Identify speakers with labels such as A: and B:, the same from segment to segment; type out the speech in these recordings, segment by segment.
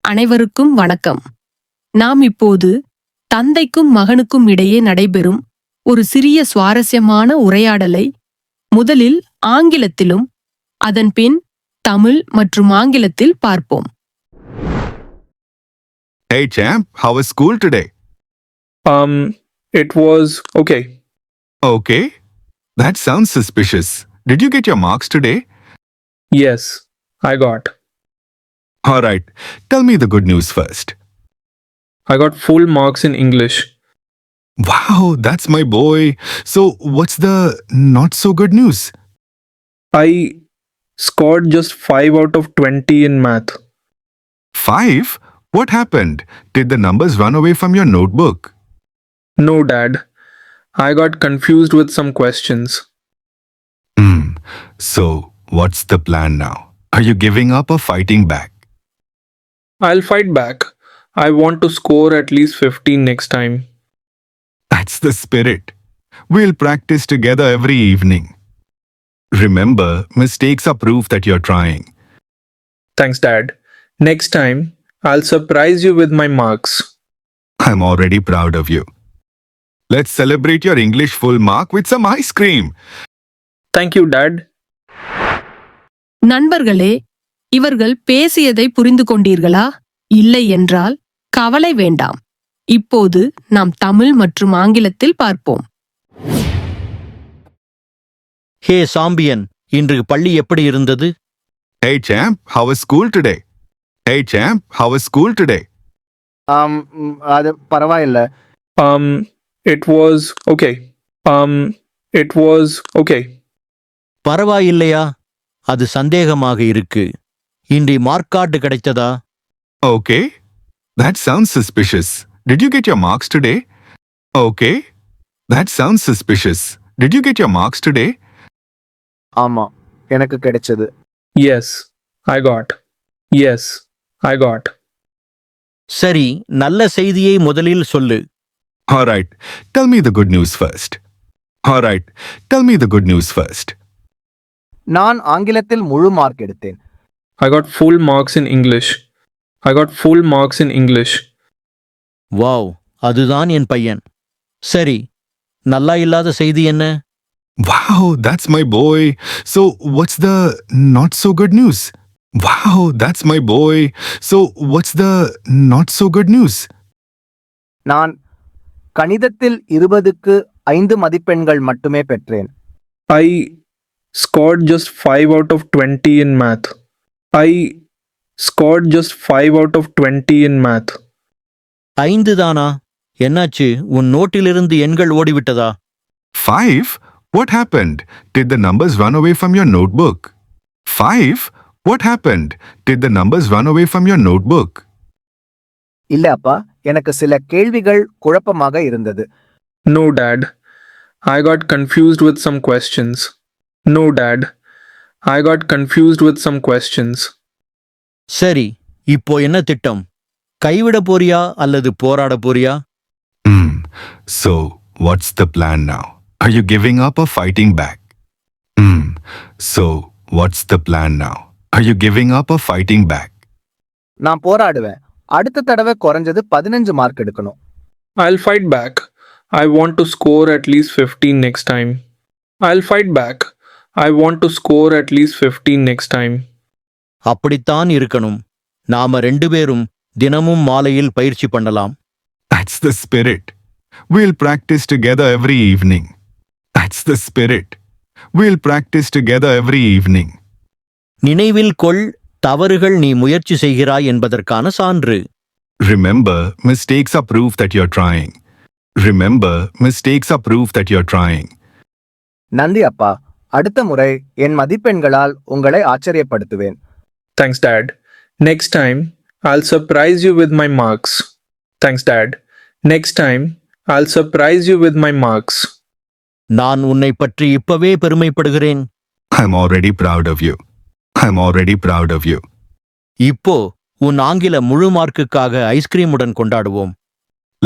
A: அனைவருக்கும் வணக்கம். நாம் இப்போது தந்தைக்கும் மகனுக்கும் இடையே நடைபெறும் ஒரு சிறிய சுவாரஸ்யமான உரையாடலை முதலில் ஆங்கிலத்திலும் அதன் பின் தமிழ் மற்றும் ஆங்கிலத்தில் பார்ப்போம்.
B: Hey champ, how was school today?
C: It was okay.
B: Okay. That sounds suspicious. Did you get your marks today?
C: Yes, I got.
B: Alright, tell me the good news first.
C: I got full marks in English.
B: Wow, that's my boy. So, what's the not so good news?
C: I scored just 5 out of 20 in math.
B: 5? What happened? Did the numbers run away from your notebook?
C: No, Dad. I got confused with some questions.
B: So, what's the plan now? Are you giving up or fighting back?
C: I'll fight back. I want to score at least 15 next time.
B: That's the spirit. We'll practice together every evening. Remember, mistakes are proof that you're trying.
C: Thanks, Dad. Next time, I'll surprise you with my marks.
B: I'm already proud of you. Let's celebrate your English full mark with some ice cream.
C: Thank you, Dad.
A: நண்பர்களே, இவர்கள் பேசியதை புரிந்து கொண்டீர்களா? இல்லை என்றால் கவலை வேண்டாம். இப்போது நாம் தமிழ் மற்றும் ஆங்கிலத்தில் பார்ப்போம்.
D: ஹே சாம்பியன், இன்று பள்ளி எப்படி இருந்தது?
B: Hey champ, how was school today? Hey champ, how was school today?
E: அது பரவாயில்ல.
C: It was okay. It was okay.
D: பரவாயில்லையா? அது சந்தேகமாக இருக்கு. இன்றி மார்க் கார்டு கிடைத்ததா?
B: Okay. That sounds suspicious. Did you get your marks today? Okay. That sounds suspicious. Did you get your marks today?
E: ஆமா, எனக்கு கிடைச்சது.
C: Yes, I got. Yes, I got.
D: சரி, நல்ல செய்தியை முதலில் சொல்லு.
B: Alright, tell me the good news first. Alright, tell me the good news first.
E: நான் ஆங்கிலத்தில் முழு மார்க் எடுத்தேன்.
C: I got full marks in English. I got full marks in English.
D: Wow, அதுதான் என் பையன். சரி, நல்லா இல்லாத செய்தி என்ன?
B: Wow, that's my boy. So, what's the not so good news? Wow, that's my boy. So, what's the not so good news?
E: நான் கணிதத்தில் 20க்கு 5 மதிப்பெண்கள் மட்டுமே பெற்றேன்.
C: I scored just 5 out of 20 in math. I scored just 5 out of 20 in math.
D: 5 தானா? என்னாச்சு? உன் நோட்டிலிருந்து எண்கள் ஓடிவிட்டதா?
B: 5? What happened? Did the numbers run away from your notebook? 5? What happened? Did the numbers run away from your notebook?
E: இல்ல அப்பா, எனக்கு சில கேள்விகள் குழப்பமாக இருந்தது.
C: No, Dad. I got confused with some questions. No, Dad. I got confused with some questions.
D: சரி, இப்போ என்ன திட்டம்? கைவிட போறியா அல்லது போராட போறியா?
B: So, what's the plan now? Are you giving up or fighting back? So, what's the plan now? Are you giving up or fighting back?
E: நான் போராடுவேன். அடுத்த தடவை குறைஞ்சது 15 மார்க் எடுக்கணும்.
C: I'll fight back. I want to score at least 15 next time. I'll fight back. I want to score at least 15 next time.
D: அப்படித்தான் இருக்கணும். நாம 2 பேரும் தினமும் மாலையில் பயிற்சி பண்ணலாம்.
B: That's the spirit. We'll practice together every evening. That's the spirit. We'll practice together every evening.
D: நினைவில் கொள், தவறுகள் நீ முயற்சி செய்கிறாய் என்பதற்கான சான்று.
B: Remember, mistakes are proof that you're trying. Remember, mistakes are proof that you're trying.
E: நன்றி அப்பா. அடுத்த முறை என் மதிப்பெண்களால் உங்களை ஆச்சரியப்படுத்துவேன்.
C: Thanks, Dad. Next time, I'll surprise you with my marks. Thanks, Dad. Next time, I'll surprise you with my marks.
D: நான் உன்னை பற்றி இப்பவே பெருமைப்படுகிறேன்.
B: I'm already proud of you. I'm already proud of you.
D: இப்போ உன் ஆங்கில முழு மார்க்குக்காக ஐஸ்கிரீமுடன் கொண்டாடுவோம்.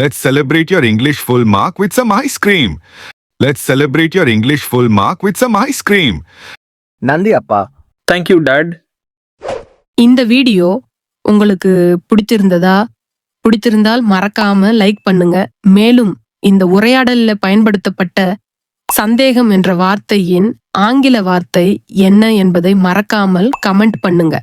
B: Let's celebrate your English full mark with some ice cream. Let's celebrate your English full mark with some ice cream.
E: நன்றி அப்பா.
C: Thank you, Dad.
A: இந்த video உங்களுக்கு பிடித்திருந்தால் மறக்காம லைக் பண்ணுங்க. மேலும் இந்த உரையாடல்ல பயன்படுத்தப்பட்ட சந்தேகம் என்ற வார்த்தையின் ஆங்கில வார்த்தை என்ன என்பதை மறக்காமல் கமெண்ட் பண்ணுங்க.